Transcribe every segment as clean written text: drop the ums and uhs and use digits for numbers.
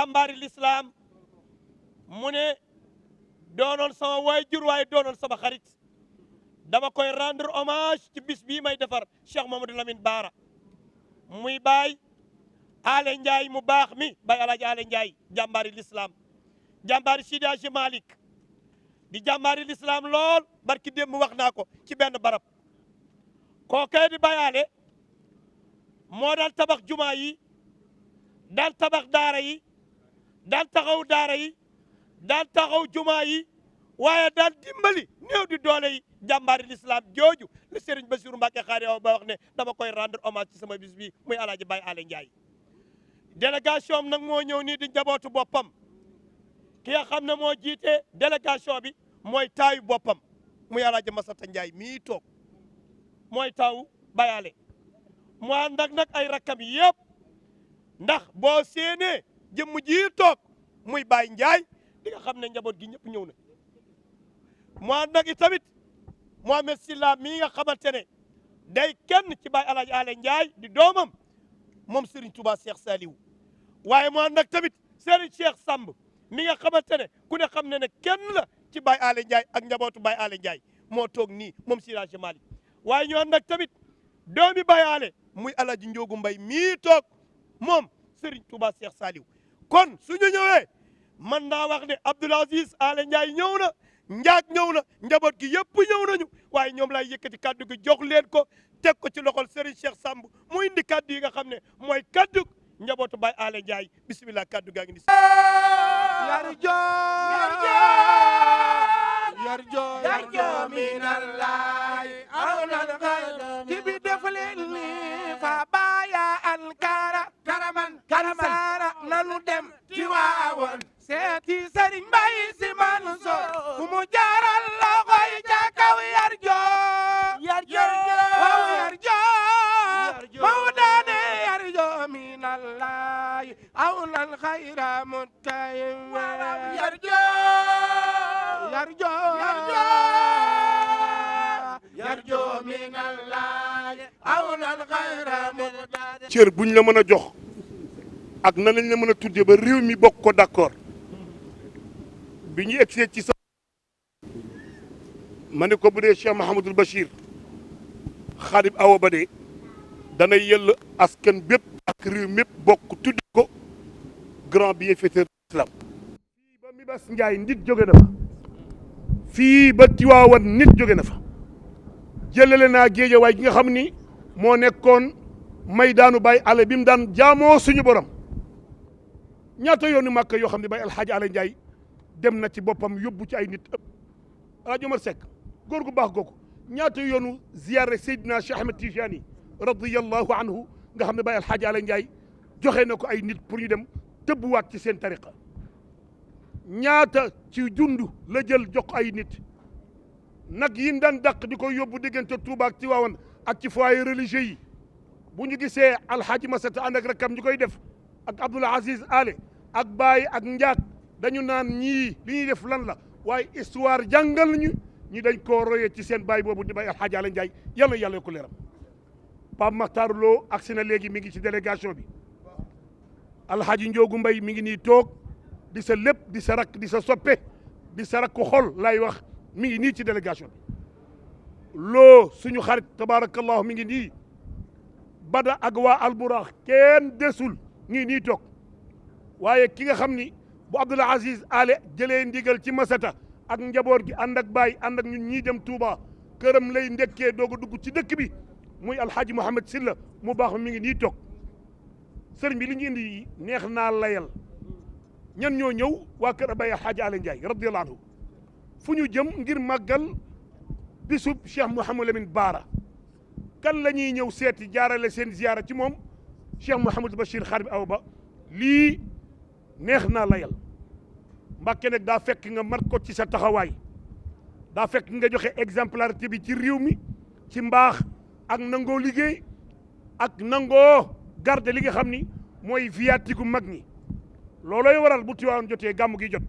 jàmbaari lislaam mu ne doonoon sama waajur waaye doonoon sama xarit dama koy rendre hommage ci bis bii may defar Cheikh Mamadou Lamine Bara muy baay Ale Ndiaye mu baax mi baay Alaaji Ale Ndiaye jàmbaari lislaam jàmbaari Seydi Hadji Malick di jàmbaari lislaam lool barki démb wax naa ko ci benn barab kookee di baay Ale moo daan tabax jumaa yi daan tabax daara yi daan taxaw daara yi daan taxaw jumaa yi waaye daan dimbali néew di doole yi jàmbaari lislaam jooju le Serigne Bassirou Mbacké Khady Awa Ba wax ne dama koy rendre hommage ci sama bis bi muy alaaji Baye Ale Ndiaye délégation am nag moo ñëw nii di njabootu boppam ki nga xam ne moo jiite délégation bi mooy taayu boppam muy alaaji Masata Ndiaye mii toog mooy taawu Baye Ale mu ànd ak nag ay rakkam yëpp ndax boo séenee jëmm ji toog muy Baye Ndiaye di nga xam ne njaboot gi ñëpp ñëw na mu ànd ak itamit Mohamed Silla mii nga xamante ne day kenn ci Baye Alaaji Ale Ndiaye di doomam moom Serigne Touba Cheikh Saliou waaye mu ànd ak tamit Serigne Cheikh Samb mi nga xamante ne ku ne xam ne ne kenn la ci Baye Ale Ndiaye ak njabootu Baye Ale Ndiaye moo toog nii moom Seydi Hadji Malick waaye ñu ànd ak tamit doomi Baye Ale muy Alaaji Njoogu Mbay mii toog moom Serigne Touba Cheikh Saliou kon suñu ñëwee man naa wax ne Abdoul Aziz Ale Ndiaye ñëw na njaag ñëw na njaboot gi yëpp ñëw nañu waaye ñoom lay yëkkati kaddu gi jox leen ko teg ko ci loxol Serigne Cheikh Samb mu indi kaddu yi nga xam ne mooy kaddu njabootu Baye Ale Ndiaye bisimilah kaddu gaa ngi ni yarjo minallahi awlal khayr tibi defaleni fa baya ankara karaman sara nanu dem ci waawon seeti Serigne Mbaye Sy Mansour fu mu jaaral loxoy ca kaw yarjo mawdane yarjo minallahi awlal khayra mutayim yarjo minallahi awlal khayra mutayim cër buñ la mën a jox ak nan lañ la mën a tuddee ba réew mi bokk ko d'accord bi ñu egsee ci sa ma ne ko bu dee Cheikh Mahamadul Bachir Khady Awa Ba de dana yell askan bépp ak réew mépp bokk tudde ko grand bienfaiteur de l'islam fii ba mi bas Njaay nit jóge na fa fii ba Tiwaawan nit jóge na fa jëlale naa Géejawaay gi nga xam ni moo nekkoon may daanu Baye Ale bi mu daan jaamoo suñu borom ñaata yoonu Màkka yoo xam ne Baye Alxaaji Ale Ndiaye dem na ci boppam yóbbu ci ay nit ëpp Alaaji Omar Seck góor gu baax googu ñaata yoonu ziyaare Seydina Cheikh Ahmed Tijani radiyallahu anhu nga xam ne Baye Alxaaji Ale Ndiaye joxe na ko ay nit pour ñu dem tëbbuwaat ci seen tariqa ñaata ci jundu la jël jox ko ay nit nag yi daan dàq di ko yóbbu diggante Touba ak Tiwaawan ak ci foyer religieux yi bu ñu gisee Alxaaji Masata ànd ak rakkam ñu koy def ak Abdoul Aziz Ale ak Baye ak Njaat dañu naan ñii li ñuy def lan la waaye histoire jàngal nañu ñi dañ koo royee ci seen baay boobu di Baye Alxaaji Ale Ndiaye yàlla yàlla ko leeram Pape Makhtar Lo agsi na léegi mi ngi ci délégation bi Alxaaji Njoogu Mbay mi ngi nii toog di sa lépp di sa rakk di sa soppe di sa rakk xol lay wax mi ngi nii ci délégation bi loo suñu xarit tabarakallahu mi ngi nii Bada ak waa Alburax kenn desul ngi nii toog waaye ki nga xam ni bu Abdoul Aziz Ale jëlee ndigal ci Masata ak njaboot gi ànd ak Baye ànd ak ñun ñii dem Touba këram lay ndekkee doog a dugg ci dëkk bi muy Alxaaji Mouhamed Silla mu baax mi ngi nii toog sëriñ bi li ñu indi neex naa layal ñan ñoo ñëw waa kër Baye Alxaaji Ale Ndiaye radiyallahu anhu fu ñu jëm ngir màggal bisub Cheikh Mouhamadou Lamine Bara kan la ñuy ñëw seeti jaarale seen ziyaara ci moom Cheikh Mouhamadou Bachir Khady Awa Ba lii neex naa layal Mbàkke nag daa fekk nga mat ko ci sa taxawaay daa fekk nga joxe exemplarité bi ci réew mi ci mbaax ak nangoo liggéey ak nangoo garde li nga xam ni mooy viatigu mag ñi looloy waral bu Tiwaawan jotee gàmm gi jot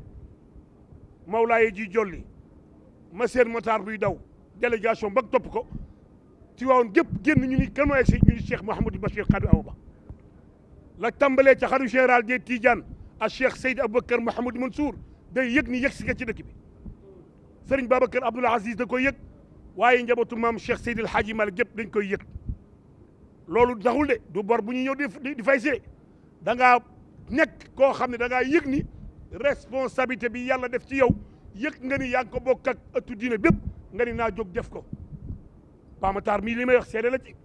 Mawlaaye ji jolli ma seen motaar buy daw délégation ba topp ko Tiwaawan gépp génn ñu ni kan mooy egsi ñu ni Cheikh Mouhamadou Bachir Khady Awa Ba la tàmbalee ca xaru général des Tidiane a Cheikh Seydi Aboubacar Mouhamadou Mansour day yëg ni yëg si nga ci dëkk bi Serigne Babacar Abdoul Aziz da koy yëg waaye njabootu maam Cheikh Seydi El Hadji Malick gépp dañ koy yëg loolu taxul de du bor bu ñu ñëw di fay see da ngaa nekk koo xam ne da ngaa yëg ni responsabilité bi yàlla def ci yow yëg nga ni yaa ngi ko bokk ak ëttu diine bépp nga ni naa jóg def ko Pamatar mii li may wax seede la ci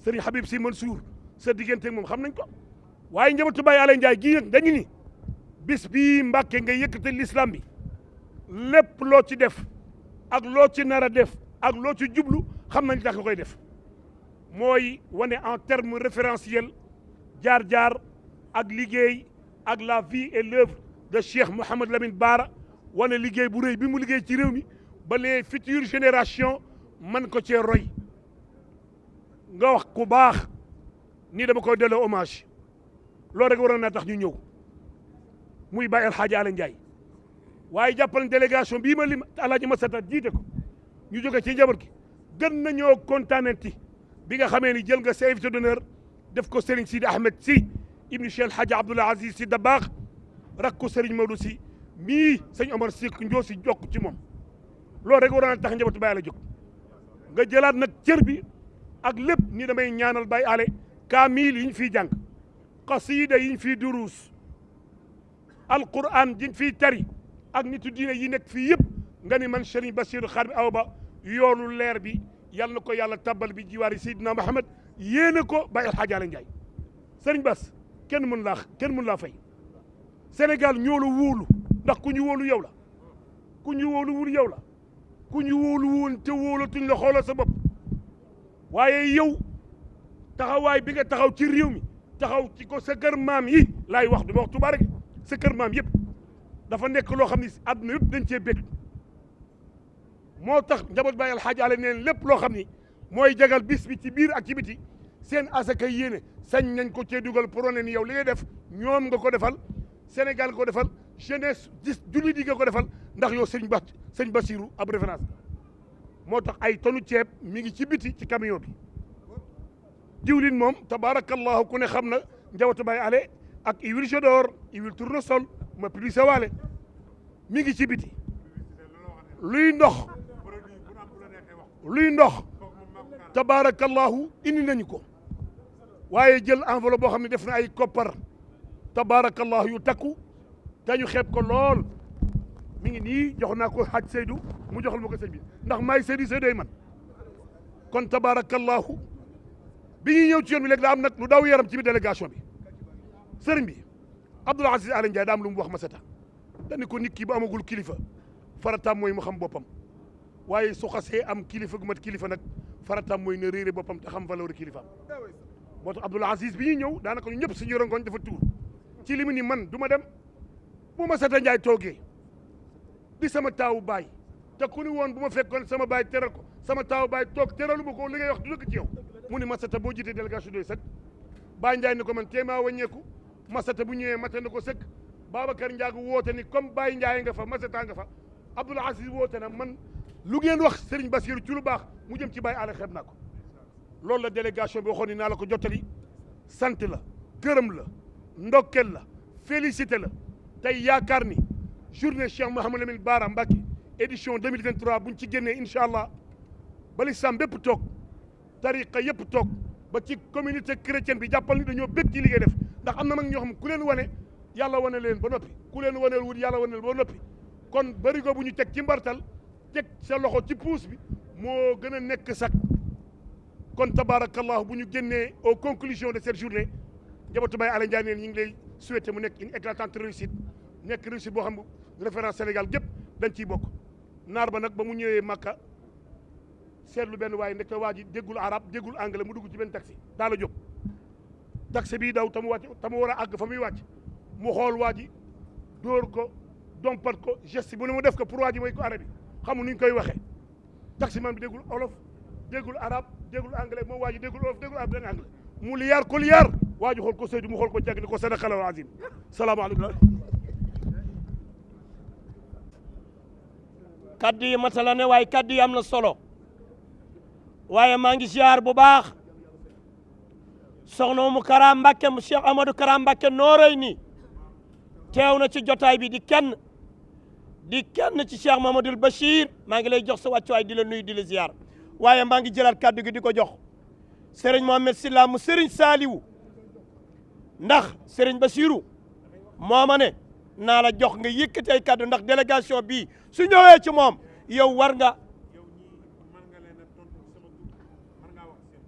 Serigne Habib Sy Mansour sa diggante moom xam nañ ko waaye njabootu Baye Alé Ndiaye gii nag dañu ni bis bii Mbàkke nga yëkkate l'islam bi lépp loo ci def ak loo ci nar a def ak loo ci jublu xam nañ tax nga koy def mooy wane en terme référentiel jaar-jaar ak liggéey ak la vie et l'œuvre de Cheikh Mouhamed Lamine Bara wane liggéey bu rëy bi mu liggéey ci réew mi ba les futures générations man ko cee roy nga wax ku baax nii dama koy delloo hommage loolu rek waroon naa tax ñu ñëw muy Baye El Hadji Alé Ndiaye waaye jàppal délégation bii ma lim Alaaji Masata jiite ko ñu jóge ci njaboot gi gën nañoo kontaananti bi nga xamee ni jël nga sa invité d'honneur def ko Serigne Sidi Ahmed Sy ibnu Cheikh El Hadji Abdoul Aziz Sy Dabakh rakku Serigne Maodo Sy mii sëñ Omar Sy njoo si jokk ci moom loolu rek waroon na tax njabootu Baye Alé jóg nga jëlaat nag cër bi ak lépp ni damay ñaanal Baye Alé kaamil yi ñu fiy jàng xasida yi ñu fiy duruus alquran yi ñu fiy tari ak nitu diine yi nekk fii yëpp nga ni man Serigne Bassirou Khadim Awa Ba yoolu leer bi yal na ko yàlla tabbal bi jiwaari Seydina Mohamed yéene ko Baye El Hadji Alé Ndiaye Serigne Bass kenn mën laa fay Sénégal ñoo la wóolu ndax ku ñu wóolu yow la ku ñu wóolu wul yow la ku ñu wóolu woon te wóolatuñ la xoolal sa bopp waaye yow taxawaay bi nga taxaw ci réew mi taxaw ci ko sa kër maam yi laay wax du ma wax Touba rek sa kër maam yëpp dafa nekk loo xam ne àdduna yëpp dañ cee bég moo tax njaboot Baye El Hadji Alé neen lépp loo xam ni mooy jagal bis bi ci biir ak ci biti seen asaka yéene sañ nañ ko cee dugal pour wane ni yow li ngay def ñoom nga ko defal Sénégal nga ko defal jeunesse jullit yi nga ko defal ndax yow sëñ Bassirou ab référence moo tax ay tonu ceeb mi ngi ci biti ci camion bi diwlin moom tabarakallahu ku ne xam na njabootu Baye Alé ak huile Jador huile tournesol ma publicité waale mi ngi ci biti luy ndox tabarakallahu indi nañu ko waaye jël enveloppe boo xam ne def na ay koppar tabarakallahu yu takku te ñu xeeb ko lool mi ngi nii jox naa ko xaj Seydou mu joxal ma ko sëñ bi ndax maay Seydou man kon tabarakallahu bi ñuy ñëw ci yoon bi léegi daa am nag lu daw yaram ci biir délégation bi sëriñ bi Abdoul Aziz Alé Ndiaye daa am lu mu wax Masata dañu ko nit ki bu amagul kilifa farataam mooy mu xam boppam waaye su xasee am kilifa gu mat kilifa nag farataam mooy ne réere boppam te xam valeur kilifaam moo tax Abdoul Aziz bi ñuy ñëw daanaka ñu ñëpp suñu rongoñ dafa tuur ci li mu ni man du ma dem bu Masata Ndiaye toogee di sama taawu baay te ku ni woon bu ma fekkoon sama baay teral ko sama taawu baay toog teralu ma ko li ngay wax du dëgg ci yow mu ni Masata boo jiitee délégation doy sëkk Baye Ndiaye ni ko man téemaa wàññeeku Masata bu ñëwee mata na ko sëkk Babacar Ndiago woote ni comme Baye Ndiaye nga fa Masata nga fa Abdoul Aziz woote na man lu ngeen wax Serigne Bassirou ci lu baax mu jëm ci Baye Alé xeeb naa ko loolu la délégation bi waxoon ni naa la ko jottali sant la gërëm la ndokkel la félicité la tey yaakaar ni journée Cheikh Mouhamed Lamine Bara Mbacké édition 2023 buñ ci génnee incha allah ba l'islam bépp toog tariqa yëpp toog ba ci communauté chrétienne bi jàppal ni dañoo bëgg ci liggéey def ndax am na mag ñoo xam ku leen wane yàlla wane leen ba noppi ku leen waneel wut yàlla wane leen ba noppi kon barigo bu ñu teg ci mbartal teg sa loxo ci puus bi moo gën a nekk sax kon tabarakallahu bu ñu génnee aux conclusions de cette journée njabootu Baye Alé Ndiaye neen ñu ngi lay souhaiter mu nekk une éclatante réussite nekk réussite boo xam ne référence Sénégal gépp dañ ciy bokk naar ba nag ba mu ñëwee Makka seetlu benn waaye ndekte waa ji déggul arab déggul anglais mu dugg ci benn taxi daal a jóg taxi bii daw tamu wàcc tamu war a àgg fa muy wàcc mu xool waa ji dóor ko dompat ko geste bu ne mu def ko pour waa ji mooy ko arabe bi xamul nu ñu koy waxee taxi man bi déggul olof déggul arab déggul anglais moom waa ji déggul olof déggul arab déggul anglais mu liyaar ko liyaar waa ji xool ko Seydou mu xool ko jàgg ni ko sadaqallahul azim salaamaaleykum. kaddu yi matala ne waaye kaddu yi am na solo waaye maa ngi ziar bu baax soxna mu Kara Mbacké mu Cheikh Amadou Kara Mbacké noorey nii teew na ci jotaay bi di kenn ci Cheikh Mamadou Bachir maa ngi lay jox sa wàccuwaay di la nuyu di la ziar waaye maa ngi jëlaat kàddu gi di ko jox Serigne Mohamed Sylla mu Serigne Saliou ndax Serigne Bassirou moo ma ne naa la jox nga yëkkati ay kàddu ndax délégation bii su ñëwee ci moom yow war nga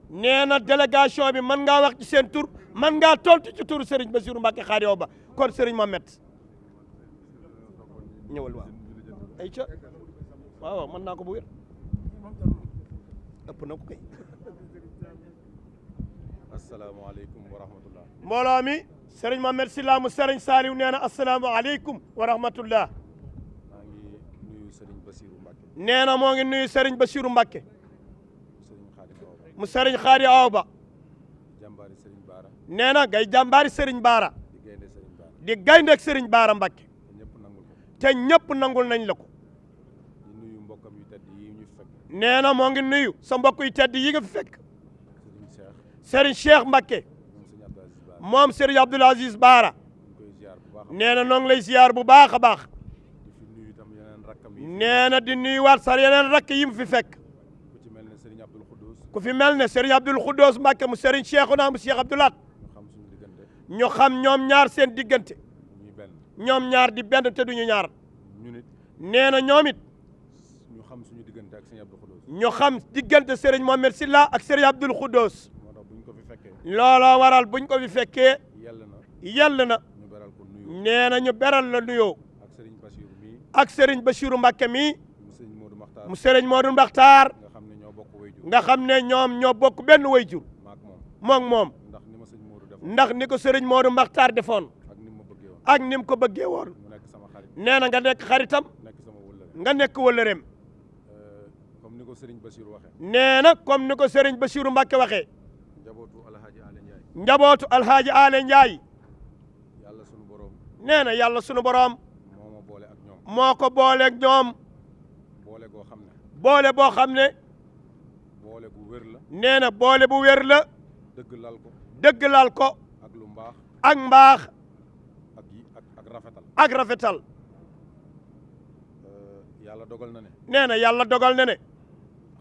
nee na délégation bi mën ngaa wax ci seen tur mën ngaa tontu ci turu Serigne Bassirou Mbacké Khady Awa Ba kon Serigne Mohamed ñëwal waaw ay ca waaw mën naa ko bu wér ëpp na ko kay asalaamaaleykum wa rahmatullah mbooloo mi Serigne Mohamed Sylla mu Serigne Saliou nee na asalaamaaleykum wa rahmatullah maa ngi nuyu Serigne Bassirou Mbacké nee na moo ngi nuyu Serigne Bassirou Mbacké Serigne Khady Awa Ba mu Serigne Khady Awa Ba jàmbaari Serigne Bara nee na ngay jàmbaari Serigne Bara di gaynde Serigne Bara di gaynde ak Serigne Bara Mbacké ñëpp nangul ko te ñëpp nangul nañ la ko di nuyu mbokkam yu tedd yi ñu fekk nee na moo ngi nuyu sa mbokk yu tedd yi nga fi fekk Serigne Cheikh Serigne Cheikh Mbacké moom Serigne Abdou Aziz Bara moom Serigne Abdoul Aziz Bara ñu koy ziar bu baax nee na noo ngi lay ziar bu baax a baax di fi nuyu itam yeneen rakkam yi nee na di nuyuwaat sa yeneen rakk yi mu fi fekk ku ci mel ne Serigne Abdoul Khoudous ku fi mel ne Serigne Abdoul Khoudous Mbacké mu Serigne Cheikhouna mu Cheikh Abdoulaat ñu xam ñu xam suñu diggante ñoom ñaar seen diggante ñuy benn ñoom ñaar di benn te duñu ñaar ñu nit nee na ñoom it ñu xam suñu diggante ak Serigne Abdoul Khoudous ñu xam diggante Serigne Mohamed Sylla ak Serigne Abdoul Khoudous moo tax buñ ko fi fekkee looloo waral buñ ko fi fekkee yell na na ñu beral ko nuyu nee na ñu beral la nuyoo ak Serigne Bassirou mii ak Serigne Bassirou Mbacké mii mu Serigne Modou Makhtar mu Serigne Modou Makhtar nga xam ne ñoo bokk wayjur nga xam ne ñoom ñoo bokk benn wayjur maak moom moom moom ndax ni ma sëñ Modou defoon ndax ni ko Serigne Modou Makhtar defoon ak ni ma bëggee woon ak ni mu ko bëggee woon mu nekk sama xarit nee na nga nekk xaritam nekk sama wëllëre nga nekk wëllëreem comme ni ko Serigne Bassirou waxee nee na comme ni ko Serigne Bassirou Mbacké waxee njabootu Alhaji Ale Ndiaye njabootu Alhaaji Ale Ndiaye yàlla sunu borom nee na yàlla sunu boroom moo ma boole ak ñoom moo ko booleeg ñoom boole goo xam ne boole boo xam ne boole gu wér la nee na boole bu wér la dëgg lal ko dëgg lal ko ak lu mbaax ak mbaax ak rafetal ak rafetal yàlla dogal na ne nee na yàlla dogal na ne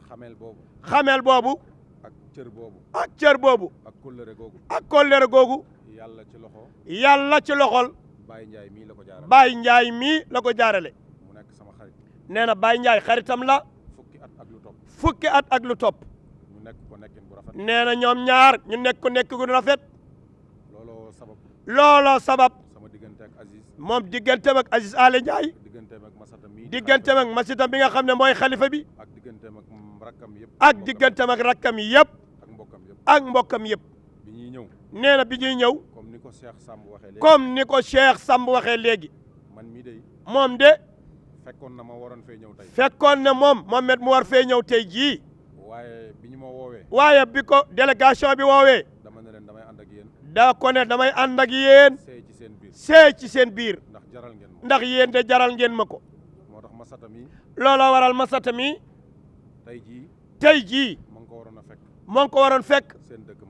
xameel boobu xameel boobu ak cër boobu ak cër boobu ak kóllëre googu ak kóllëre googu yàlla ci loxo yàlla ci loxol Baye Ndiaye mii la ko jaarale Baye Ndiaye mii la ko jaarale mu nekk sama xarit nee na Baye Ndiaye xaritam la fukki at ak lu topp fukki at ak lu topp ñu nekk ko nekkin bu rafet nee na ñoom ñaar ñu nekk ko nekk gu rafet looloo sabab looloo sabab sama diggante ak Aziz moom digganteem ak Aziz Ale Ndiaye digganteem ak Masata mii digganteem ak Masita bi nga xam ne mooy xalifa bi ak digganteem ak rakkam yëpp ak digganteem ak rakkam yi yëpp ak mbokkam yëpp ak mbokkam yëpp bi ñuy ñëw nee na bi ñuy ñëw comme ni ko Cheikh Samb waxee léegi comme ni ko Cheikh Samb waxee léegi man mii day moom de fekkoon na ma waroon fee ñëw tey fekkoon ne moom Mohamed mu war fee ñëw tey jii waaye bi ñu ma woowee waaye bi ko délégation bi woowee dama ne leen damay ànd ak yéen daa ko ne damay ànd ak yéen seey ci seen biir seey ci seen biir ndax jaral ngeen ma ndax yéen de jaral ngeen ma ko moo tax Masata mii looloo waral Masata mi tey jii tey jii ma ngi ko waroon a fekk moo ngi ko waroon fekk seen dëkk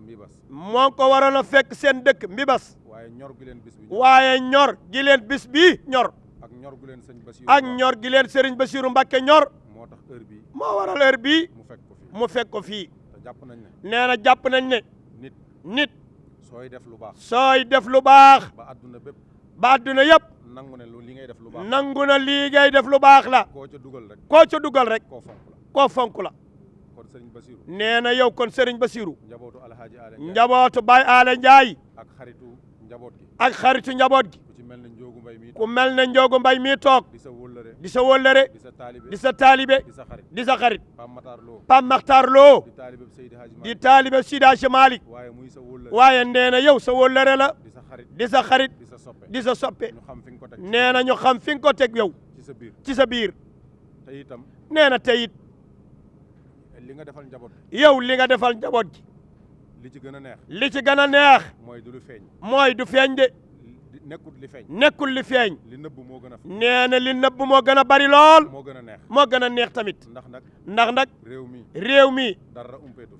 Mbibas moo ngi ko waroon a fekk seen dëkk Mbibas waaye ñor gi leen bis bi waaye ñor gi leen bis bii ñor ak ñor gu leen sëñ Bassirou ak ñor gi leen Serigne Bassirou Mbacké ñor moo tax heure bii moo waral heure bii mu fekk ko fii mu fekk ko fii te jàpp nañ ne nee na jàpp nañ ne nit nit sooy def lu baax sooy def lu baax ba àdduna bépp ba àdduna yëpp nangu ne li ngay def lu baax nangu na lii ngay def lu baax la koo ca dugal rek koo ca dugal rek koo fonk la koo fonk la kon sëriñ Bassirou nee na yow kon Serigne Bassirou njabootu Alhaji Ale Ndiaye njabootu Baye Ale Ndiaye ak xaritu njaboot gi ak xaritu njaboot gi ku ci mel ne Njoogu Mbay mii ku mel ne Njoogu Mbay mii toog di sa wóllëre di sa wóllëre di sa taalibe di sa taalibe di sa xarit di sa xarit Pam Matar Lo Pam Makhtar Lo di taalibe Seydi Hadji di Malick taalibe Sidi Hadji Malick waaye muy sa wóllëre waaye nee na yow sa wóllëre la di sa xarit di sa xarit di sa soppe di sa soppe ñu xam fi nga ko teg nee na ñu xam fi nga ko teg yow ci sa biir ci sa biir te itam nee na tey it li nga defal njaboot yow li nga defal njaboot gi li ci gën a neex li ci gën a neex mooy du lu feeñ mooy du feeñ de nekkul li feeñ. nekkul li feeñ. li nëbb moo gën a nee na li nëbb moo gën a bari lool. moo gën a neex. moo gën a neex tamit. ndax nag réew mi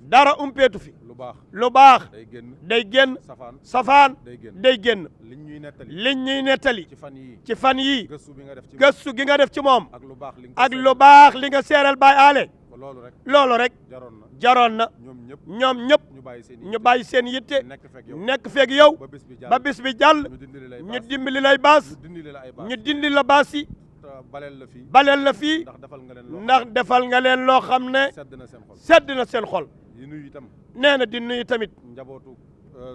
dara umpeetu fi. lu baax day génn. safaan day génn. liñ ñuy nettali ci fan yii gëstu gi nga def ci moom ak lu baax li nga seeral Baye Alé loolu rek jaroon na ñoom ñëpp ñu bàyyi seen yitte nekk feeg yow ba bis bi jàll ñu dimbali lay baas ñu dindi la baas yi baleel la fii ndax defal nga leen loo xam ne sedd na seen xol. nee na di nuyu tamit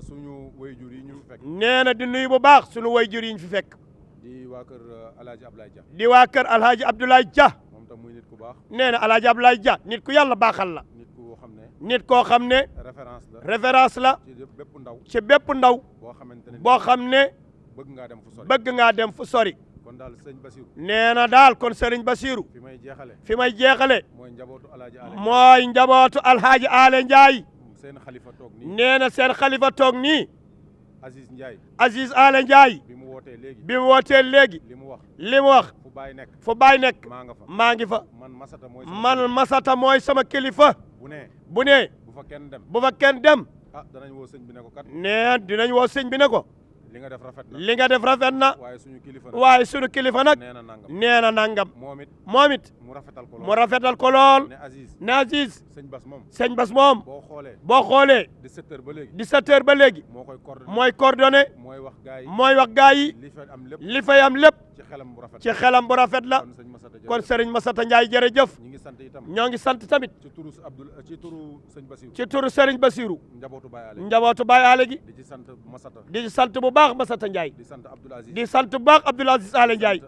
suñu wayjur yi ñu fi fekk. nee na di nuyu bu baax suñu wayjur yi ñu fi fekk. di waa kër Alhaji Abdoulaye Dia. di waa kër Alhaji Abdoulaye Dia. moom tam muy nit ku baax. nee na Alhaji Abdoulaye Dia nit ku yàlla baaxal la. nit koo xam ne. référence la. ci bépp ndaw. boo xam ne. bëgg ngaa dem fu sori. kon daal sëñ Basiru. nee na daal kon sëriñ Basiru. fi may jeexale. mooy njabootu Alhaji Alé Ndiaye. seen xalifa toog nii. nee na seen xalifa toog nii. Aziz Alé Ndiaye. bi mu wootee léegi. li mu wax. fu baay nekk. maa ngi fa. man Masata mooy sama kilifa. bu ne. bu fa kenn dem. danañ woo sëñ bi ne ko kat. nee dinañ woo sëñ bi ne ko. li nga def rafet na. waaye suñu kilifa nag. nee na nangam. moom it. mu rafetal ko lool. ne Aziz. sëñ Bas moom. boo xoolee. 17h ba léegi. mooy coordonné. mooy wax gaa yi. li fay am lépp. ci xelam bu rafet la. kon Serigne Massata Ndiaye jërëjëf. ñoo ngi sant tamit. ci turu Serigne Bassirou. njabootu Baye Alé gi. di ci sant bu baax Massata Ndiaye. di sant bu baax Abdoul Aziz Alé Ndiaye.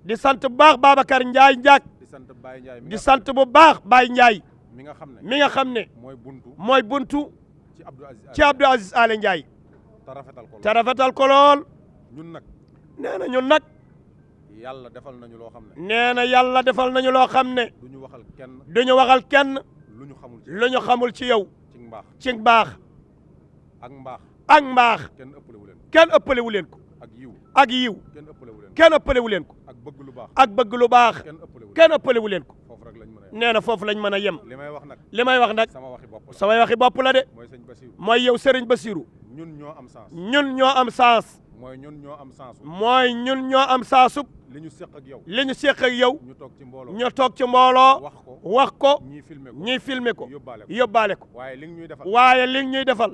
di sant bu baax Babacar Ndiaye Ndiak. di sant bu baax Baye Ndiaye. mi nga xam ne. mooy buntu. ci Abdoul Aziz Alé Ndiaye. te rafetal ko lool. nee na ñun nag. yàlla defal nañu loo xam ne. nee na yàlla defal nañu loo xam ne. duñu waxal kenn. lu ñu xamul ci yow. ci mbaax. ak mbaax. kenn ëppalewu leen ko. ak yiw. kenn ëppalewu leen ko. ak bëgg lu baax. kenn ëppalewu leen ko. nee na foofu lañ mën a yem. li may wax nag. samay waxi bopp la de. mooy yow Serigne Bassirou. ñun ñoo am sens. mooy ñun ñoo am saasub. li ñu séq ak yow. ñu toog ci mbooloo. wax ko. ñuy filmer ko. yóbbaale ko. waaye li ñuy defal.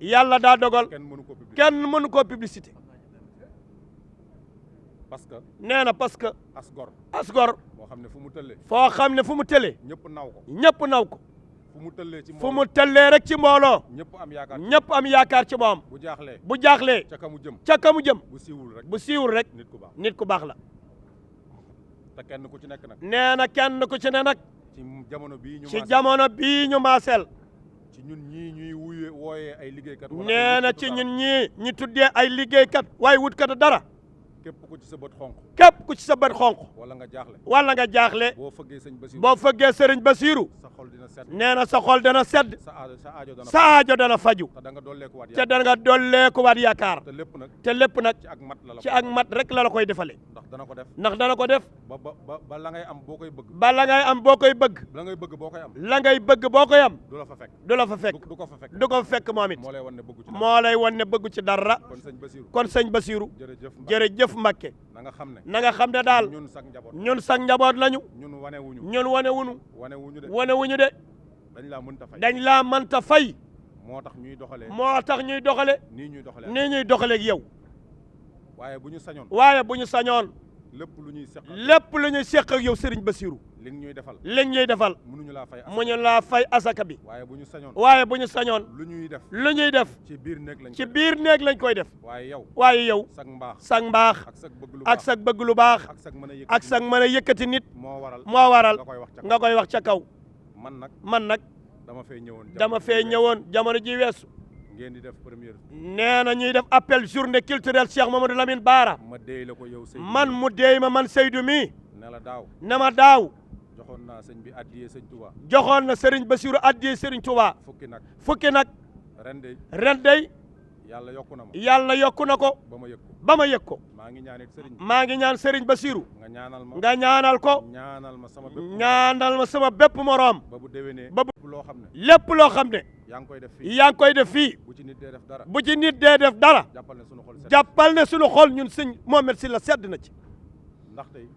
yàlla daa dogal. kenn mënu koo publicité. nee na parce que. asgor. foo xam ne fu mu tëlee. ñëpp naw ko. fu mu tëllee rek ci mbooloo. ñëpp am yaakaar ci moom. bu jaaxlee. ca ka mu jëm. bu siiwul rek. nit ku baax la. nee na kenn ku ci ne nag. ci jamono bii ñu maaseel. nee na ci ñun ñii ñu tuddee ay liggéeykat waaye wutkat dara. képp ku ci sa bët xonq. képp ku ci sa bët xonq. wala nga jaaxle. boo fëggee sëriñ Bassirou. nee na sa xol dana sedd. sa aajo dana faju. te da nga dolleekuwaat yaakaar. te lépp nag ci ak mat rek la koy defale. ndax dana ko def. ba la ngay am boo koy bëgg. ba la ngay am boo koy bëgg. la ngay bëgg boo koy am. la ngay bëgg boo koy am. du la fa fekk. du ko fekk moom it. moo lay wan ne bëggu ci dara. kon sëñ Bassirou. jërëjëf Mbacké. na nga xam ne daal. ñun sag njaboot lañu. ñun wanewuñu de. dañ laa mënta fay. moo tax ñuy doxale. nii ñuy doxale ak yow. waaye bu ñu sañoon. lépp lu ñuy seq ak yow Serigne Bassirou. li ñuy defal. mënuñu laa fay asaka bi. waaye bu ñu sañoon. lu ñuy def. ci biir néeg lañ koy def. waaye yow. sag mbaax. ak sag bëgg lu baax. ak sag mën a yëkkati nit. moo waral nga koy wax ca kaw. man nag. dama fee ñëwoon jamono ji weesu. ngeen di def première. nee na ñuy def appel journée culturelle Cheikh Mamadou Lamine Bara. man mu deey ma man Seydou mi. ne ma daaw. joxoon naa sëñ bi addiyee sëñ Touba. joxoon na Serigne Bassirou addiyee Serigne Touba. fukki nag. ren dey. yàlla yokku na ko ba ma yëg ko maa ngi ñaan Serigne Bassirou nga ñaanal ko ñaanal ma sama bépp moroom ba lépp loo xam ne yaa ngi koy def fii bu ci nit dee def dara jàppal ne sunu xol ñun sëñ Mohamed Sylla sedd na ci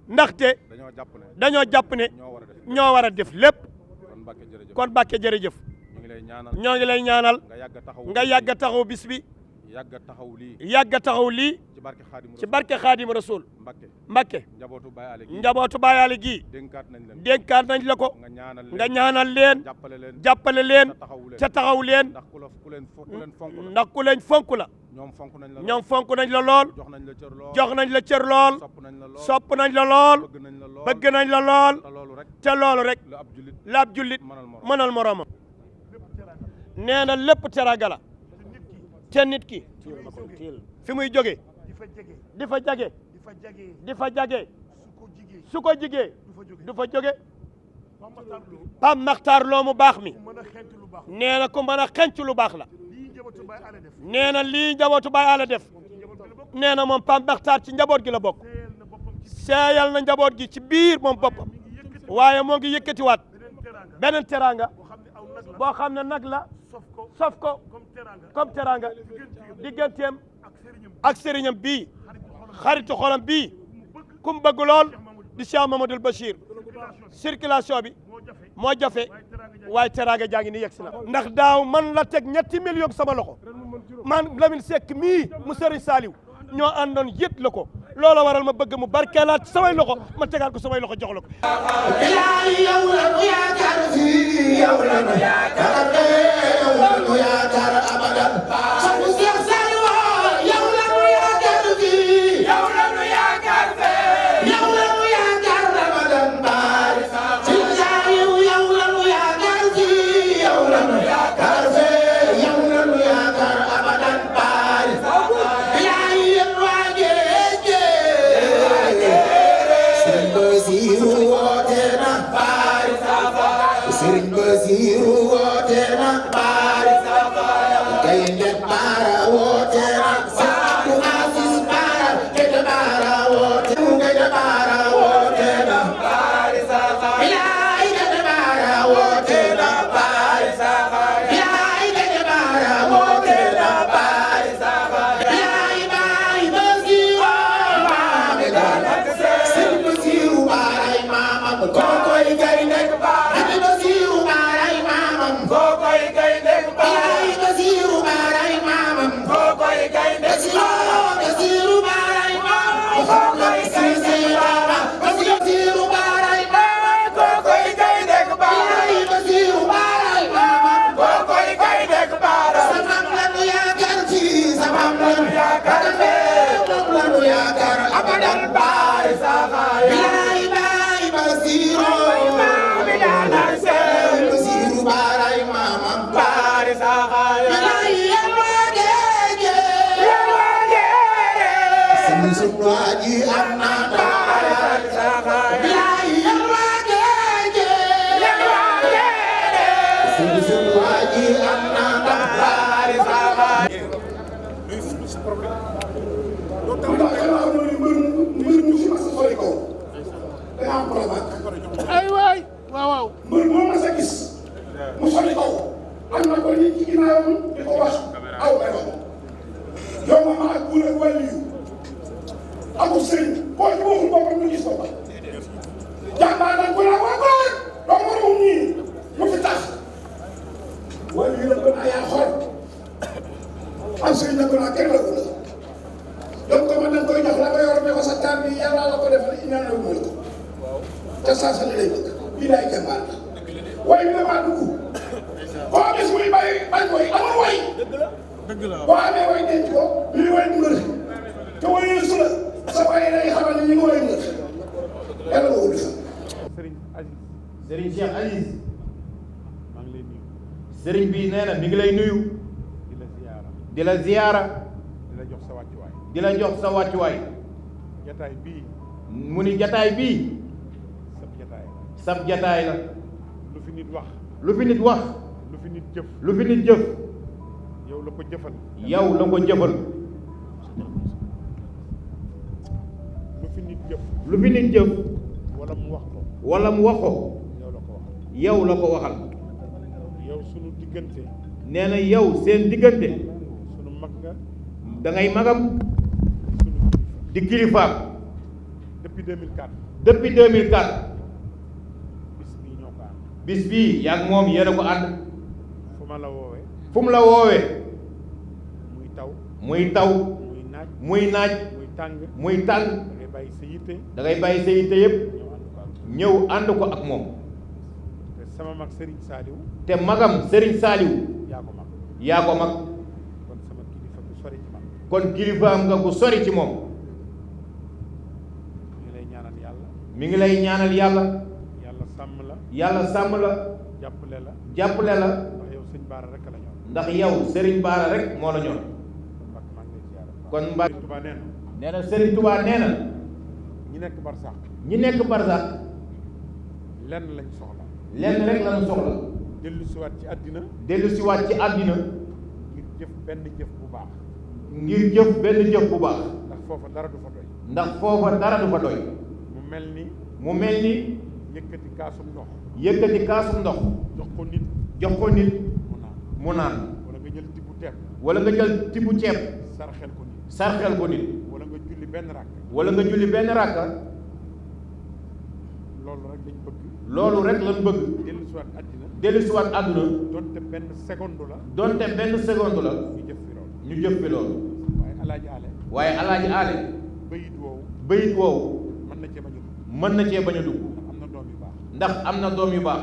ndaxte dañoo jàpp ne ñoo war a def lépp kon Mbàkke jërëjëf ñoo ngi lay ñaanal nga yàgg a taxaw bis bi yàgg a taxaw lii ci barke Xaadim Rasul Mbàkke njabootu Baay Ali gii dénkaat nañ la ko nga ñaanal leen jàppale leen ca taxaw leen ndax ku leen fonk la ñoom fonk nañ la lool jox nañ la cër lool sopp nañ la lool bëgg nañ la lool te loolu rek la ab jullit mënal moroomam nee na lépp teraanga la te nit ki fi muy jóge di fa jage su ko jigee du fa jóge Pape Makhtar Lo mu baax mi nee na ku mën a xenc lu baax la nee na lii njabootu Baay Ala def nee na moom Pape Makhtar ci njaboot gi la bokk seeyal na njaboot gi ci biir moom boppam waaye moo ngi yëkkatiwaat beneen teraanga boo xam ne nag la sof ko comme teraanga digganteem ak sëriñam bii xaritu xolam bii kum bëgg lool di Cheikh Mamadou Bachir circulation bi moo jafe waaye teraanga jaa ngi ni yegsi na ndax daaw man la teg ñetti million sama loxo man Lamine Seck mii mu sëriñ Saliou ñoo àndoon yët la ko loola waral ma bëgg mu barkeelaat samay loxo ma tegaat ko samay loxo jox la ko ilaahi yow la nu yaakaar fii yow la nu yaakaar yow la nu yaakaar abadan sabu Seex Saliou yow la nu yaakaar fii yow la nu yaakaar fee yow la nu yaakaar abadan baari Seex Saliou yow la nu yaakaar fii yow la nu yaakaar fee yow la nu yaakaar abadan baari ilaahi yéen waa géej Sëriñ Basiru woote na baari Sëriñ Basiru woote na baari Gaynde Baara woote na Abdou Aziz Baara Gaynde Baara woote Gaynde Baara woote na baari Bilaay Gaynde Baara woote na baari Bilaay Gaynde Baara woote na baari Bilaay baay Basiru maame dal Sëriñ Basiru Baara maamam kokoy Gaynde Baara Basiru Baara maamam kokoy Gaynde Baara Basiru Baara maamam kokoy Gaynde Basiru Baara maamam kokoy Gaynde Baara Basiru Baara maamam kokoy Gaynde Baara Basiru Baara maamam kokoy Gaynde Baara samam lanu yaakaar fii samam lanu yaakaar fee moom lanu yaakaar abadan baari saxaay bilaay baay Basiru Basiru Baara maamam baari saxaay bilaay yéen waa géeje sunu waaji am na baari saxaay bilaay yéen waa géeje sunu waaji am na baari saxaay ay waay waaw waaw mbër moo mas a gis mu soli kaw am na ko ni ci ginnaawam di ko wax aw meloon yow ma ak buur ak wàllu yu amul sëriñ koo ci waxul boppam ñu gis boppam jàmbaar nañ ko laa waa góor doo moroom ñii mu fi tax wàllu yu la gën a yaa xool am sëriñ na ko naa kenn la ko la donc man dañ koy jox la nga yor ne ko sa taar bi yàlla la ko def la ñaan la ko te saa sa lay bëgg bii daay jàmbaar la way bi damaa dugg boo gis muy bay bañ koy amul way boo amee way denc ko lii way mu ngër te way su la sa way day xamal ne ñi nga way ngër yàlla nga wut fa Serigne Cheikh Aziz Serigne bi nee na mi ngi lay nuyu di la ziyaara di la jox sa wàccuwaay jataay bii mu ni jataay bii sab jataay la lu fi nit wax lu fi nit wax lu fi nit jëf lu fi nit jëf yow la ko jëfal. yow la ko jëfal. lu fi nit jëf. lu fi nit jëf. wala mu wax ko. wala mu wax ko. yow la ko waxal. yow la ko waxal. yow sunu diggante. nee na yow seen diggante. sunu mag nga. da ngay magam. sunu kilifa. di kilifaam. depuis 2004. depuis 2004. bis bii ñoo ko ànd. bis bii yaa ngi moom yéen a ko ànd. fu ma la woowee. fu mu la woowee. muy taw. muy taw. muy naaj. muy naaj. muy tàng. muy tàng. da ngay bàyyi sa yitte. da ngay bàyyi sa yitte yëpp. ñëw ànd ko ak ñëw ànd ko ak moom. te sama mag Serigne Saliou. te magam Serigne Saliou. yaa ko mag. yaa ko mag. kon sama kilifa bu sori ci man. kon kilifaam nga ku sori ci moom. mi ngi lay ñaanal yàlla. mi ngi lay ñaanal yàlla. yàlla sàmm la. yàlla sàmm la. jàppale la. jàppale la. ndax yow sëñ Baara rek la ñor. ndax yow Serigne Bara rek moo la ñor. kon Mbacke Serigne Touba nee na. nee na Serigne Touba nee na. ñi nekk Barsax. ñi nekk Barsax. lenn lañ soxla. lenn rek lañu soxla. dellu siwaat ci àddina. dellu siwaat ci àddina. ngir jëf benn jëf bu baax. ngir jëf benn jëf bu baax. ndax foofa dara du fa doy. ndax foofa dara du fa doy. mu mel ni. mu mel ni. yëkkati kaasum ndox. yëkkati kaasum ndox. jox ko nit. jox ko nit. mu naan. mu naan. wala nga jël tibb teeb. wala nga jël tibu ceeb. sarxel ko nit. sarxel ko nit. wala nga julli benn rakk. wala nga julli benn ràkka. loolu rek lañ bëgg. loolu rek lañ bëgg. dellu siwaat àddina. dellu siwaat àdduna. donte benn seconde la. donte benn seconde la. ñu jëf fi loolu. ñu jëf fi loolu. waaye alaaji ale. waaye alaaji aale. bayit woowu. bayit woowu. mën na cee bañ a dugg. mën na cee bañ a dugg. am na doom yu baax. ndax am na doom yu baax.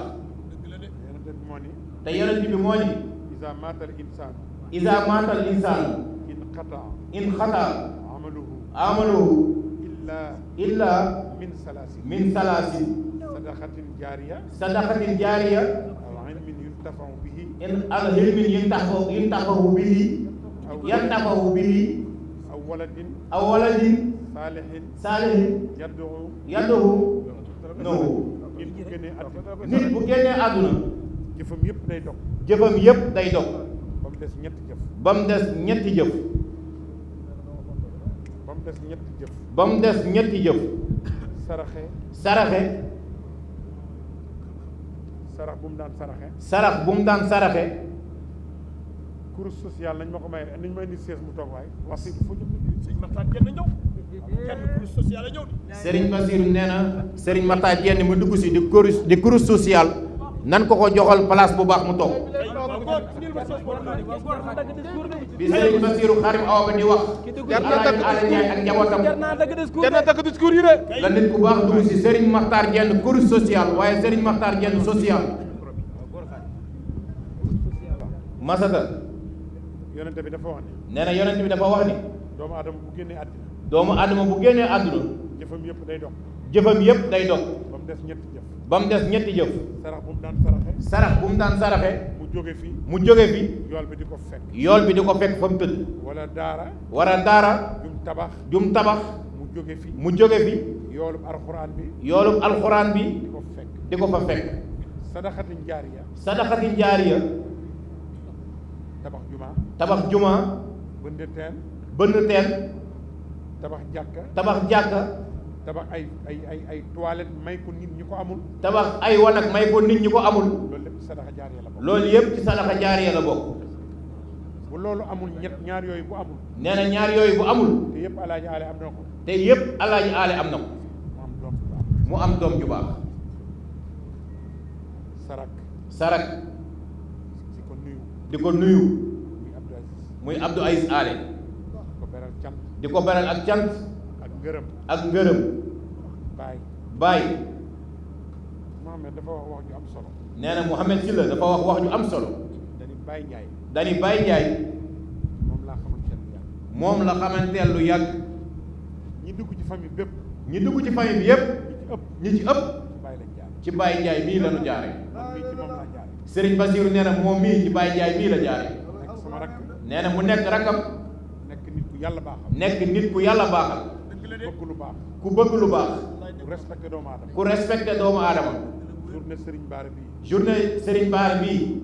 yonente bi moo ni. te yonent bi moo ni. isa maatal insaanu. isa maatal insaanu. in xataa. in xataa. amaluhu. amaluhu. illa min salaasin. min salaasin. sadaqatin jaariya. sadaqatin jaariya. aw ilmin yuntafau bihi. in al hilmin yuntafahu bihi. yantafahu bihi. aw waladin. aw waladin. saalihin. saalihin. yadduhu. nohu. nit bu génnee àddina. nit bu génnee àdduna. jëfam yëpp day dog. jëfam yépp day dog. ba mu des ñetti jëf. ba mu des ñetti jëf. ba mu des ñetti jëf. ba mu des ñetti jëf. saraxe. saraxe. sarax bu mu daan saraxe. sarax bu mu daan saraxe. course sociale nañ ma ko may nañ ma indi sees mu toog waay wax si fu ñu sëñ Makhtar Diène ñëw kenn course sociale ñëw di Serigne Bassirou nee na Serigne Makhtar Diène mu dugg si di course sociale nan ko joxal place bu baax mu toog. bi Serigne Bassirou Xarim Awa Ba di wax. Alaaji Aale Njaay ak njabootam. jar naa dagg discours yi de. la nit ku baax dugg si Serigne Makhtar Diène course sociale waaye Serigne Makhtar Diène social. Masata. yonente bi dafa wax ni. nee na yonent bi dafa wax ni. doomu aadama bu génnee àddina. doomu aadama bu génnee àdduna. jëfam yëpp day dog. jëfam yépp day dog. ba mu des ñetti jëf. ba mu des ñetti jëf. sarax bu mu daan saraxe. sarax bu mu daan saraxe. mu jóge fi. mu jóge fi. yool bi di ko fekk. yool bi di ko fekk fa mu tëdd. wala daara. wara daara. jum tabax. jum tabax. mu jóge fi. mu jóge fi. yoolub alxuraan bi. yoolub alxuraan bi. di ko fekk. di ko fa fekk. sadaxatin jaariya. sadaxatin jaariya. tabax juma. tabax juma. bënd teen. bënn teen. tabax jàkka. tabax jàkka. tabax ay toilette may ko nit ñi ko amul. tabax ay wanag may ko nit ñi ko amul. loolu lépp ci sadaxa jaariya la bokk. loolu yépp ci sadaxa jaariya la bokk. bu loolu amul ñaar yooyu bu amul. nee na ñaar yooyu bu amul. te yépp alaaji aale am na ko. te yépp alaaji aale am na ko. mu am doom bu baax. mu am doom ju baax. sarak. sarak. di ko nuyu. di ko nuyu. muy Abdou Aziz. muy Abdou Aziz aale. di ko beral cant. di ko beral ak cant. ak ngërëm. ak ngërëm. baay. baay. Mohamed dafa wax wax ju am solo. nee na Mouhamed Sylla dafa wax wax ju am solo. dañu Baye Ndiaye. dani Baye Ndiaye. moom laa xamante ne yàgg. moom la xamanteel lu yàgg. ñi dugg ci famille bépp. ñi dugg ci famille bi yépp. ñi ci ëpp. ñi ci ëpp. Baye lañ jaar. ci Baye Ndiaye mii la ñu jaare. man mii ci moom laa jaare. Serigne Bassirou nee na moom mii ci Baye Ndiaye mii la jaare. nekk sama rakk. nee na mu nekk rakam. nekk nit ku yàlla baaxal. nekk nit ku yàlla baaxal. bëgg lu baax. ku bëgg lu baax. ku respecté doomu aadama. ku respecté doomu aadama. journée Serigne Bara bii. journée Serigne Bara bii.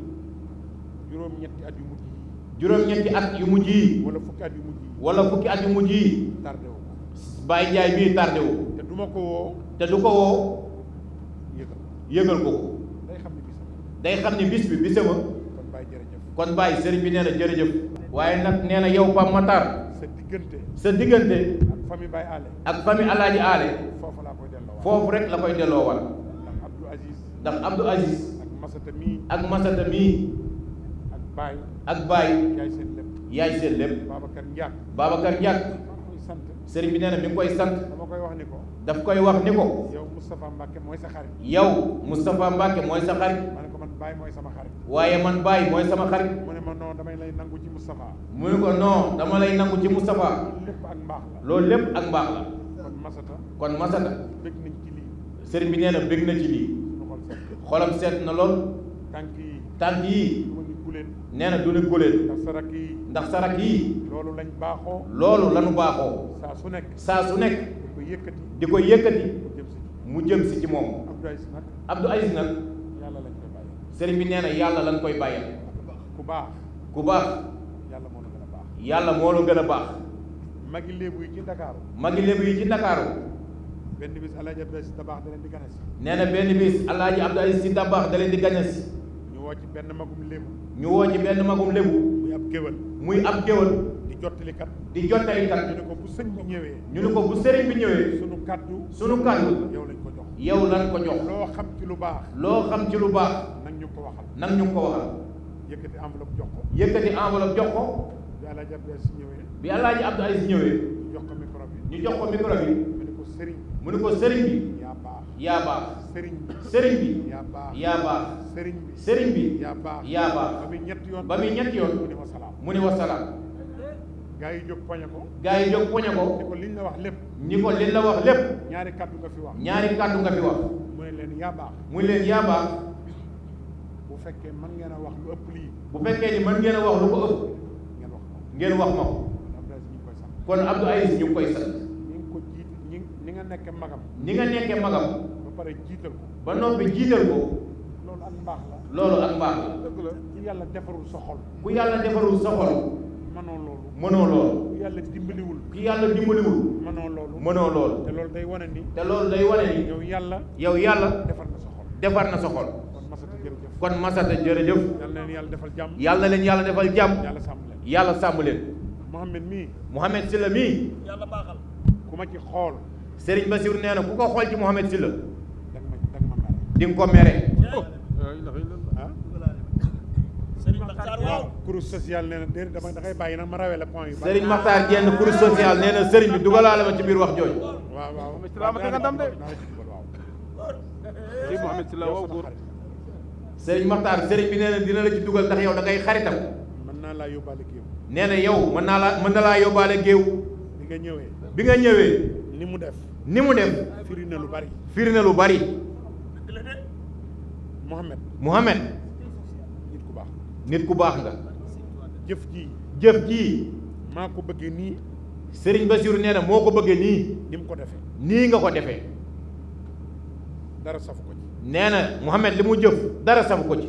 juróom-ñetti at yu mujj yi. juróom-ñetti at yu mujj yi wala fukki at yu mujj yi wala fukki at yu mujj yi tardé wu ko Baye Ndiaye mii tardé wu te du ma ko woo te du ko woo yëgal yëgal ko ko day xam ne bisam day xam ne bis bi bisama kon Baye jërëjëf kon Baye sëriñ bi nee na jërëjëf waaye nag nee na yow Pape Matar sa diggante ak famille Baye Allé ak famille Alaaji Aale foofu laa koy delloo foofu rek la koy delloo wal ndax Abdou Aziz ndax Abdou Aziz ak Masata mii ak Masata mii ak Baye ak Baye yaay seen lépp yaay seen lépp Babacar Ndiak Babacar Ndiak maa koy sant sëriñ bi nee na mi ngi koy sant dama koy wax ni ko daf koy wax ni ko yow Moustapha Mbacke mooy sa xarit yow Moustapha Mbacke mooy sa xarit ma ne ko man Baye mooy sama xarit waaye man Baye mooy sama xarit mu ne ma non damay lay nangu ci Moustapha mu ne ko non dama lay nangu ci Moustapha lépp ak mbaax la loolu lépp ak mbaax la kon Masata kon Masata bëgg nañ ci lii sëriñ bi nee na bëgg na ci lii suñu xol seet xolam seet na lool tànk yi tànk yii du ma ni guleen nee na du ni góleen ndax sa rakk yi ndax sarak yii loolu lañ baaxoo loolu lanu baaxoo saa su nekk saa su nekk di ko yëkkati di ko yëkkati mu jëm si mu jëm si ci moom Abdou Aziz nag Abdou Aziz nag yàlla lañ koy bàyyi sëriñ bi nee na yàlla lan koy bàyyal ku baax ku baax yàlla moo la gën a baax yàlla moo la gën a baax magi léebu yi ci Ndakaaru magi lébu yi ci Ndakaaru benn bis Alaaji Abdou Aziz da baax da leen di gane si nee na benn bis Alaaji Abdou Aziz Si Dabaax da leen di gañe si ñu woo ci benn magum léebu ñu woo ci benn magum lébu muy ab géwal muy ab géwal di jottalikat di jottalikat ñu ne ko bu sëñ bi ñëwee ñu ne ko bu sëriñ bi ñëwee sunu kàddu sunu kàddu yow lañ ko jox yow lan ko jox loo xam ci lu baax loo xam ci lu baax nag ñu ko waxal nag ñu ko waxal yëkkati enveloppe jox ko yëkkati enveloppe jox ko bi Alaaji Abdou Aziz ñëwee bi Alaaji Abdou Aziz ñëwee ñu jox ko micro bi ñu jox ko micro bi mu ne ko sëriñ mu ne ko sëriñ bi yaa baax yaa baax sëriñ bi sëriñ bi yaa baax yaa baax sëriñ bi sëriñ bi yaa baax yaa baax ba muy ñetti yoon ba muy ñetti yoon mu ne wa salaam mu ne wasalaam gaa yi jóg poñe ko gaa yi jóg poñe ni ko ko liñ la wax lépp ñi ko li la wax lépp ñaari kàddu nga fi wax ñaari kàddu nga fi wax mu ne leen yaa baax muy leen yaa baax bu fekkee mën ngeen a wax lu ëpp lii bu fekkee ni mën ngeen a wax lu ko ëpp ngeen wax ko ngeen wax ma ko Abdou Aziz ñu ngi koy sant kon Abdou Aziz ñu ngi koy sant ñi ngi ko jiit ñi nga nekke magam ni nga nekkee magam ba pare jiital ko ba noppi jiital ko loolu ak mbaax la loolu ak mbaax la dëgg la ku yàlla defarul sa xol ku yàlla defarul sa xol mënoo loolu mënoo loolu ku yàlla dimbaliwul ku yàlla dimbaliwul mënoo loolu mënoo loolu te loolu day wane ni te loolu day wane ni yow yàlla yow yàlla defar na sa xol defar na sa xol kon Masata jërëjëf kon Masata jërëjëf yàlla na leen yàlla defal jàmm yàlla na leen yàlla defal jàmm yàlla sàmm leen yàlla sàmm leen Mohamed mii Mouhamed Sylla mii yàlla baaxal ku ma ci xool Serigne Bassirou nee na ku ko xool ci Mouhamed Sylla dag ma mere di nga ko mere ah Serigne Makhtar waaw kurus social nee na déedéet dama da ngay bàyyi nag ma rawee la point yu bari Serigne Makhtar Diène cour social nee na Serigne bi dugalaale ma ci biir wax jooju waaw waaw Serigne Makhtar Serigne bi nee na dina la ci dugal ndax yow da ngay xaritam mën naa laa yóbbaale géew nee na yow mën na laa yóbbaale géew bi nga ñëwee bi nga ñëwee ni mu def ni mu def firi na lu bari firi na lu bari Mohamed Mouhamed nit ku baax nit ku baax nga jëf ji jëf jii maa ko bëggee nii Serigne Bassirou nee na moo ko bëggee nii ni mu ko defee nii nga ko defee dara safu ko ci nee na Mouhamed li mu jëf dara safu ko ci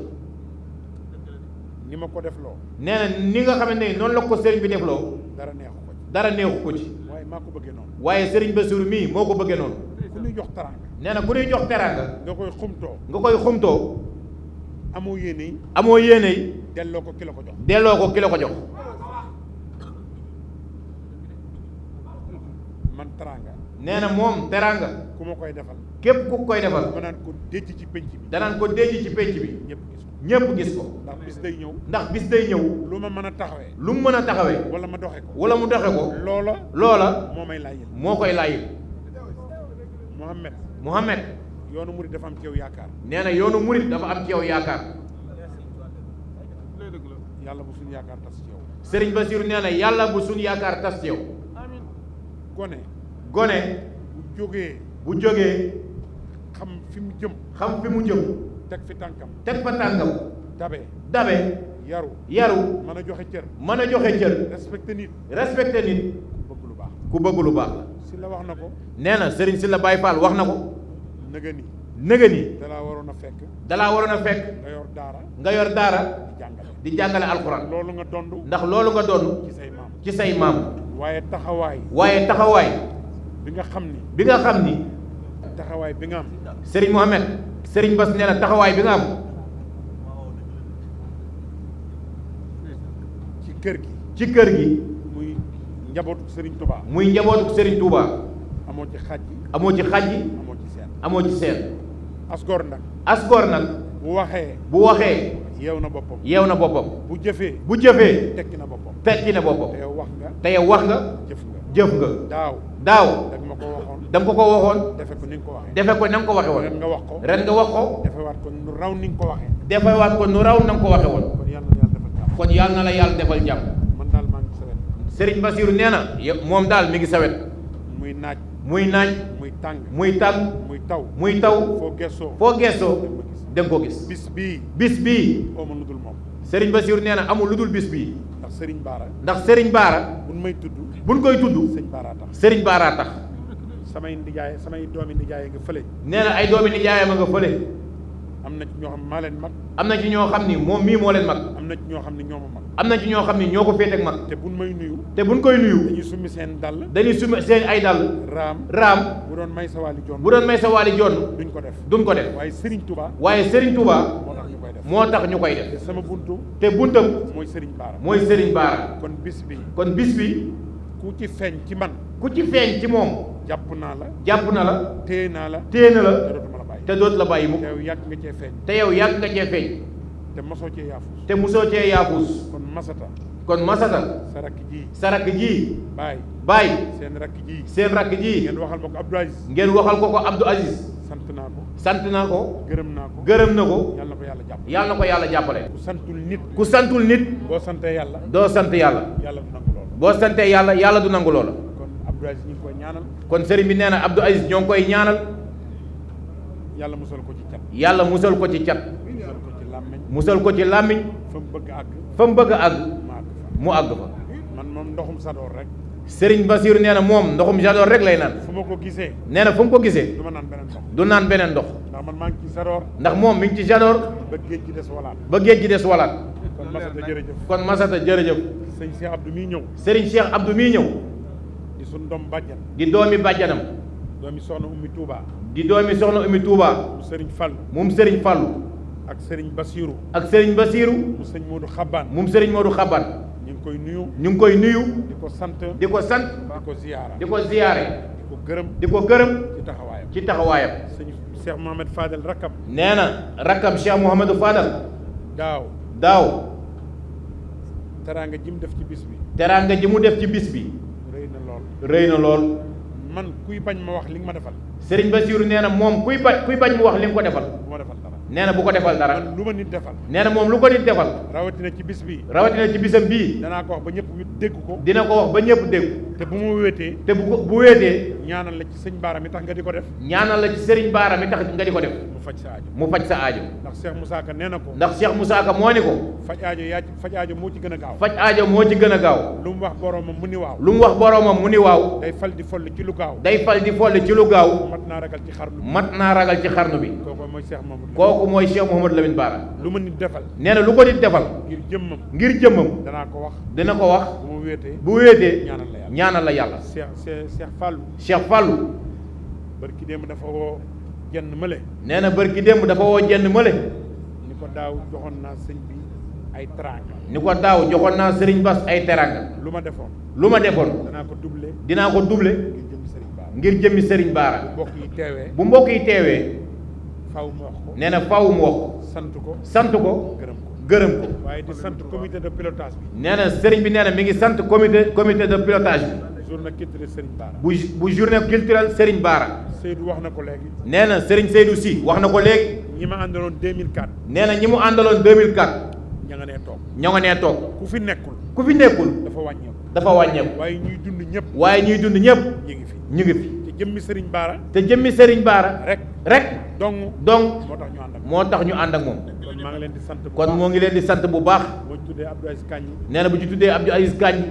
ni ma ko def loo nee na ni nga xamante ne noonu la ko Serigne bi defloo dara neexu ko ci dara neexu ko ci waaye maa ko bëggee noonu waaye Serigne Bassirou mii moo ko bëggee noonu ku ñuy jox teraanga nee na ku ñuy jox teraanga nga koy xumtoo nga koy xumtoo amoo yéene yi amoo yéene yi delloo ko ki la ko jox delloo ko ki la ko jox man teraanga nee na moom teraanga ku ma koy defal képp ku koy defal ma naan ko décc ci penc bi danaan ko denc ci penc bi ñëpp gis ko ñépp gis ko ndax bis day ñëw ndax bis day ñëw lu ma mën a taxawee lu mu mën a taxawee wala ma doxe ko wala mu doxe ko loola moo may laajil moo koy laayil Mohamed Mouhamed yoonu murid dafa am ci yow yaakaar nee na yoonu murit dafa am ci yow yaakaar yàlla bu suñu yaakaar tas ci yow Serigne Bassirou nee na yàlla bu suñ yaakaar tas ci yow gone gone bu jógee bu jógee xam fi mu jëm xam fi mu jëm teg fi tànkam teg fa tànkam dabe dabe yaru mën a joxe cër a joxe cër respecté nit respecté nit ku bëgg lu baax ku bëgg lu baax la si la wax na ko nee na Serigne Sylla Baye Fall wax na ko nëga ni nëga ni dalaa waroon a fekk dalaa waroon a fekk nga yor daara nga yor daara di jàngale di jàngale alxuraan loolu nga dond ndax loolu nga doon ci say maam ci say maam waaye taxawaay bi nga xam ni taxawaay bi nga am Serigne Mohamed Serigne Bass nee na taxawaay bi nga am ci kër gi muy njabootu Serigne Touba muy njabootu Serigne Touba amoo ci xaj amoo ci amoo ci seen asgor nag bu waxee yeew na boppam bu jëfee tekki na boppam te yow wax nga jëf nga daaw da nga ko waxoon defe ko na nga ko waxe woon ren nga wax ko defewaat ko nu raw na nga ko waxe woon kon yàlla na la yàlla defal jàmm Serigne Bassirou nee na moom daal mi ngi sawet muy naaj muy tàng muy taw foo gestoo da nga ko gis bis bii Serigne Bassirou nee na amul lu dul bis bii ndax Serigne Bara buñ koy tudd Serigne Bara tax samay doomi nijaay nga fële nee na ay doomi nijaayam nga fële am na ci ñoo xam maa leen mag am na ci ñoo xam ni moom mii moo leen mag am na ci ñoo xam ni ñoo ma mag am na ci ñoo xam ni ñoo ko féete ak mag te buñ koy nuyu dañuy summi seen dàll ay dàll raam bu doon may sa waali joon duñ ko def waaye Serigne Touba moo tax ñu koy def te buntam mooy Serigne Bara kon bis bi ku ci feeñ ci moom jàpp na la téye na la te dootu la bàyyi mukk te yow yàgg nga cee feeñ te mosoo cee yaafus kon masata sa rakk ji baay seen rakk ji ngeen waxal ko Abdou Aziz sant naa ko gërëm na ko yàlla na ko yàlla jàppale ku santul nit doo sant yàlla boo santee yàlla du nangu loola kon sëriñ bi nee na Abdou Aziz ñoo ngi koy ñaanal yàlla musal ko ci cat musal ko ci làmmiñ fa mu bëgg a àgg mu àgg fa man moom ndoxum Sador rek Serigne Bassirou nee na moom ndoxum Sador rek lay naan fu ma ko gisee nee na fu mu ko gisee du naan beneen ndox ndax man maa ngi ci Sador ndax moom mi ngi ci Sador ba géej gi des walaat kon Masata jërëjëf Serigne Cheikh Abdou mii ñëw di suñ doom bàjjan di doomi bàjjanam doomi soxna Ummi Touba di doomi soxna Ummi Touba moom Serigne Fallou ak Serigne Bassirou mu Serigne Modou Xaban ñu ngi koy nuyu di ko sant di ko ziyaare di ko gërëm ci taxawaayam Cheikh Mouhamed Fadel rakkam nee na rakkam Cheikh Mouhamadou Fadel daaw teraanga ji mu def ci bis bi rëy na lool man kuy bañ ma wax li nga ma defal Serigne Bassirou nee na moom kuy bañ mu wax li nga ko defal nee na bu ko defal dara lu ma nit defal nee na moom lu ko nit defal rawatina ci bisam bii danaa ko wax ba ñëpp dégg ko dina ko wax ba ñëpp dégg te bu mu wéetee bu wéetee ñaanal la ci sëñ Baara mi tax nga di ko def ñaanal la ci Serigne Baara mi tax nga di ko def mu faj sa aajo ndax Cheikh Moussa Ka nee na ko ndax Cheikh Moussa Ka moo ni ko faj aajo moo ci gën a gaaw lu mu wax boromam mu ni waaw day fal di foll ci lu gaaw mat naa ragal ci xarnu bi kooku mooy Cheikh Mouhamadou Lamine Bara lu ma nit defal nee na lu ko nit defal ngir jëmmam dina ko wax bu wéetee ñaanal la yàlla Cheikh Fallou barki démb dafa woo jenn mële nee na barki démb dafa woo jenn mële ni ko daaw joxoon naa sëñ bi ay teraanga ni ko daaw joxoon naa Serigne Bass ay teraanga lu ma defoon dinaa ko doublé ngir jëmmi Serigne Bara bu mbokk yi teewee nee na faaw mu wax ko sant ko gërëm ko waaye di sant comité de pilotage bi nee na Serigne bi nee na mi ngi sant comité de pilotage bi journée culturelle Serigne Bara bu journée culturelle Serigne Bara Seydou wax na ko léegi nee na Serigne Seydou Sy wax na ko léegi ñi ma àndaloon 2004 nee na ñi mu àndaloon 2004 ña nga nee toog ku fi nekkul dafa wàññeeku waaye ñuy dund ñëpp ñu ngi fi te jëmmi Serigne Bara rek dong moo tax ñu ànd ak moom maa ngi leen di sant kon moo ngi leen di sant bu baax boo ci tuddee Abdou Aziz Kandji nee na bu ci tuddee Abdou Aziz Kandji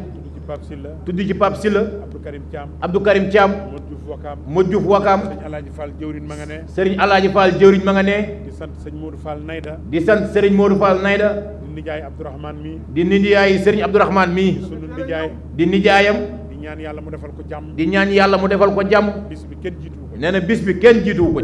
Pape Sylla. tudd ci Pape Sylla. Abdou Karim Thiam. Abdou Karim Thiam. Modou Diouf Wakaam. Modou Diouf Wakaam. Sëriñ Alaaji Fall jëwriñ ma nga ne. Sëriñ Alaaji Fall jëwriñ ma nga ne. di sant sëñ Modou Fall Nayda. di sant Sëriñ Modou Fall Nayda. di nijaay Abdourahmane mi. di nijaay Sëriñ Abdourahmane mi. sunu nijaay. di nijaayam. di ñaan yàlla mu defal ko jàmm. di ñaan yàlla mu defal ko jàmm. bis bi kenn jiituwu ko. nee na bis bi kenn jiituwu ko.